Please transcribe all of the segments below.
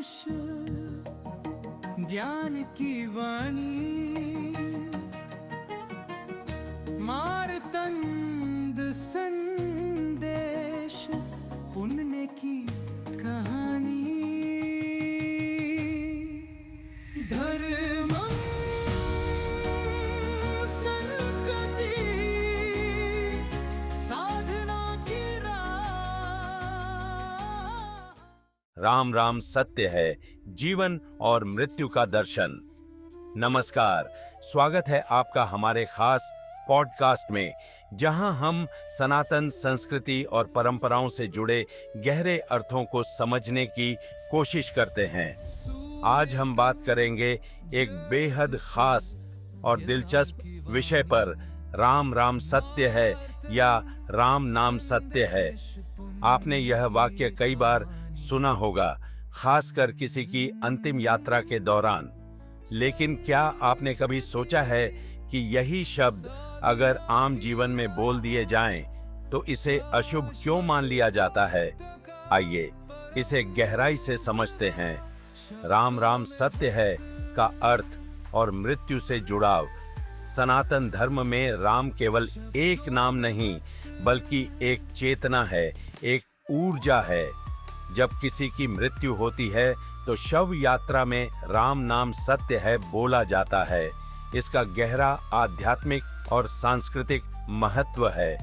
आशीष ध्यान की वाणी मार्तंड संदेश पुण्य की कहानी धर्म संस्कृति साधना की राह। राम राम सत्य है, जीवन और मृत्यु का दर्शन। नमस्कार, स्वागत है आपका हमारे खास पॉडकास्ट में, जहां हम सनातन संस्कृति और परंपराओं से जुड़े गहरे अर्थों को समझने की कोशिश करते हैं। आज हम बात करेंगे एक बेहद खास और दिलचस्प विषय पर, राम राम सत्य है या राम नाम सत्य है। आपने यह वाक्य कई बार सुना होगा, खासकर किसी की अंतिम यात्रा के दौरान। लेकिन क्या आपने कभी सोचा है कि यही शब्द अगर आम जीवन में बोल दिए जाएं, तो इसे अशुभ क्यों मान लिया जाता है? आइए इसे गहराई से समझते हैं। राम राम सत्य है का अर्थ और मृत्यु से जुड़ाव। सनातन धर्म में राम केवल एक नाम नहीं, बल्कि एक चेतना है, एक ऊर्जा है। जब किसी की मृत्यु होती है तो शव यात्रा में राम नाम सत्य है बोला जाता है। इसका गहरा आध्यात्मिक और सांस्कृतिक महत्व है।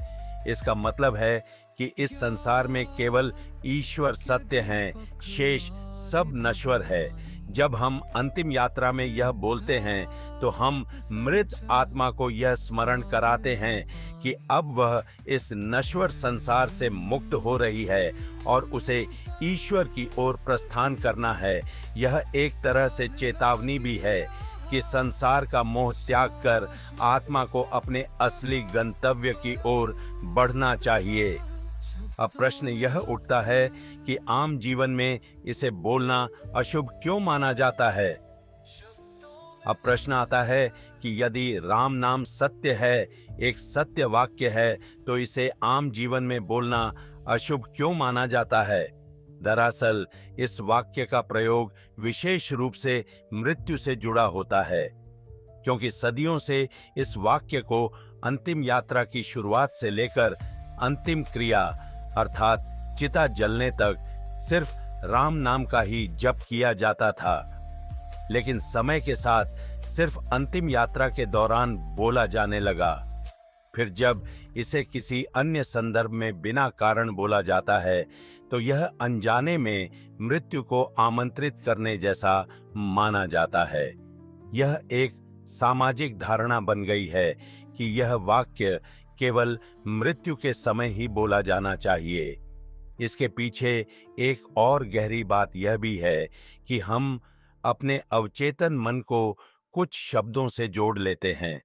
इसका मतलब है कि इस संसार में केवल ईश्वर सत्य हैं, शेष सब नश्वर है। जब हम अंतिम यात्रा में यह बोलते हैं तो हम मृत आत्मा को यह स्मरण कराते हैं कि अब वह इस नश्वर संसार से मुक्त हो रही है और उसे ईश्वर की ओर प्रस्थान करना है। यह एक तरह से चेतावनी भी है कि संसार का मोह त्याग कर आत्मा को अपने असली गंतव्य की ओर बढ़ना चाहिए। अब प्रश्न यह उठता है कि आम जीवन में इसे बोलना अशुभ क्यों माना जाता है? अब प्रश्न आता है कि यदि राम नाम सत्य है, एक सत्य वाक्य है, तो इसे आम जीवन में बोलना अशुभ क्यों माना जाता है? दरअसल इस वाक्य का प्रयोग विशेष रूप से मृत्यु से जुड़ा होता है, क्योंकि सदियों से इस वाक्य को अंतिम यात्रा की शुरुआत से लेकर अंतिम क्रिया अर्थात चिता जलने तक सिर्फ राम नाम का ही जप किया जाता था। लेकिन समय के साथ सिर्फ अंतिम यात्रा के दौरान बोला जाने लगा। फिर जब इसे किसी अन्य संदर्भ में बिना कारण बोला जाता है, तो यह अनजाने में मृत्यु को आमंत्रित करने जैसा माना जाता है। यह एक सामाजिक धारणा बन गई है कि यह वाक्य केवल मृत्यु के समय ही बोला जाना चाहिए। इसके पीछे एक और गहरी बात यह भी है कि हम अपने अवचेतन मन को कुछ शब्दों से जोड़ लेते हैं।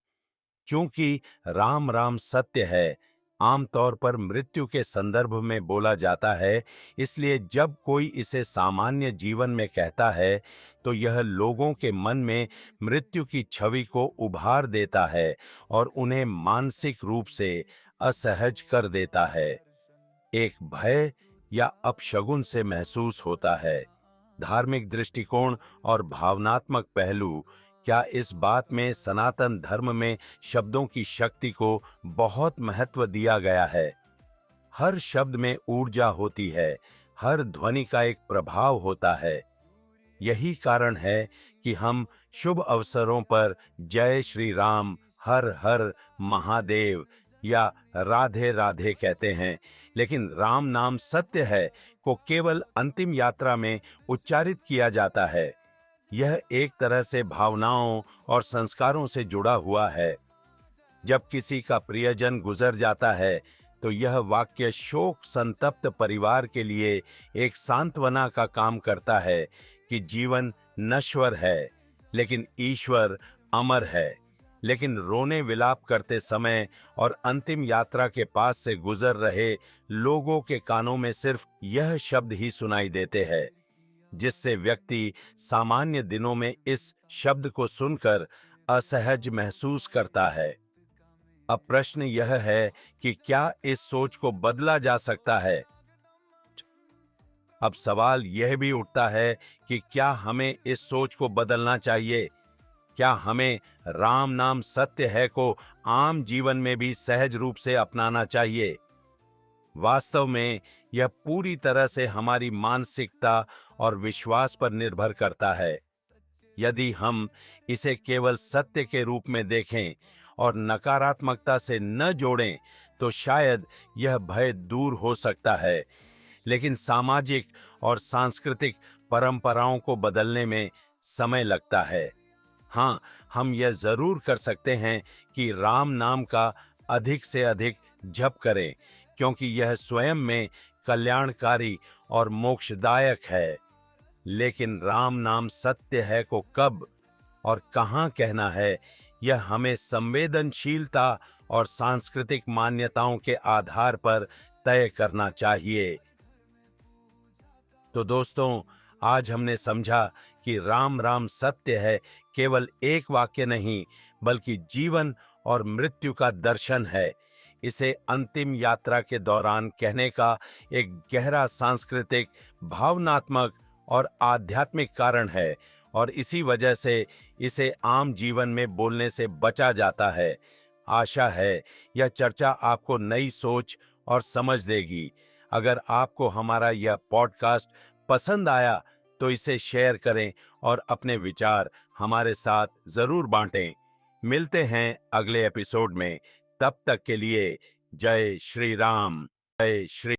चूंकि राम राम सत्य है आमतौर पर मृत्यु के संदर्भ में बोला जाता है, इसलिए जब कोई इसे सामान्य जीवन में कहता है तो यह लोगों के मन में मृत्यु की छवि को उभार देता है और उन्हें मानसिक रूप से असहज कर देता है। एक भय या अपशगुन से महसूस होता है। धार्मिक दृष्टिकोण और भावनात्मक पहलू, क्या इस बात में सनातन धर्म में शब्दों की शक्ति को बहुत महत्व दिया गया है। हर शब्द में ऊर्जा होती है, हर ध्वनि का एक प्रभाव होता है। यही कारण है कि हम शुभ अवसरों पर जय श्री राम, हर हर महादेव या राधे राधे कहते हैं। लेकिन राम नाम सत्य है को केवल अंतिम यात्रा में उच्चारित किया जाता है। यह एक तरह से भावनाओं और संस्कारों से जुड़ा हुआ है। जब किसी का प्रियजन गुजर जाता है तो यह वाक्य शोक संतप्त परिवार के लिए एक सांत्वना का काम करता है कि जीवन नश्वर है, लेकिन ईश्वर अमर है। लेकिन रोने विलाप करते समय और अंतिम यात्रा के पास से गुजर रहे लोगों के कानों में सिर्फ यह शब्द ही सुनाई देते हैं, जिससे व्यक्ति सामान्य दिनों में इस शब्द को सुनकर असहज महसूस करता है। अब प्रश्न यह है कि क्या इस सोच को बदला जा सकता है? अब सवाल यह भी उठता है कि क्या हमें इस सोच को बदलना चाहिए? क्या हमें राम नाम सत्य है को आम जीवन में भी सहज रूप से अपनाना चाहिए? वास्तव में यह पूरी तरह से हमारी मानसिकता और विश्वास पर निर्भर करता है। यदि हम इसे केवल सत्य के रूप में देखें और नकारात्मकता से न जोड़ें, तो शायद यह भय दूर हो सकता है। लेकिन सामाजिक और सांस्कृतिक परंपराओं को बदलने में समय लगता है। हाँ, हम यह जरूर कर सकते हैं कि राम नाम का अधिक से अधिक जप करें, क्योंकि यह स्वयं में कल्याणकारी और मोक्षदायक है। लेकिन राम नाम सत्य है को कब और कहाँ कहना है, यह हमें संवेदनशीलता और सांस्कृतिक मान्यताओं के आधार पर तय करना चाहिए। तो दोस्तों, आज हमने समझा कि राम राम सत्य है केवल एक वाक्य नहीं, बल्कि जीवन और मृत्यु का दर्शन है। इसे अंतिम यात्रा के दौरान कहने का एक गहरा सांस्कृतिक, भावनात्मक और आध्यात्मिक कारण है, और इसी वजह से इसे आम जीवन में बोलने से बचा जाता है। आशा है यह चर्चा आपको नई सोच और समझ देगी। अगर आपको हमारा यह पॉडकास्ट पसंद आया तो इसे शेयर करें और अपने विचार हमारे साथ जरूर बांटें। मिलते हैं अगले एपिसोड में। तब तक के लिए जय श्री राम, जय श्री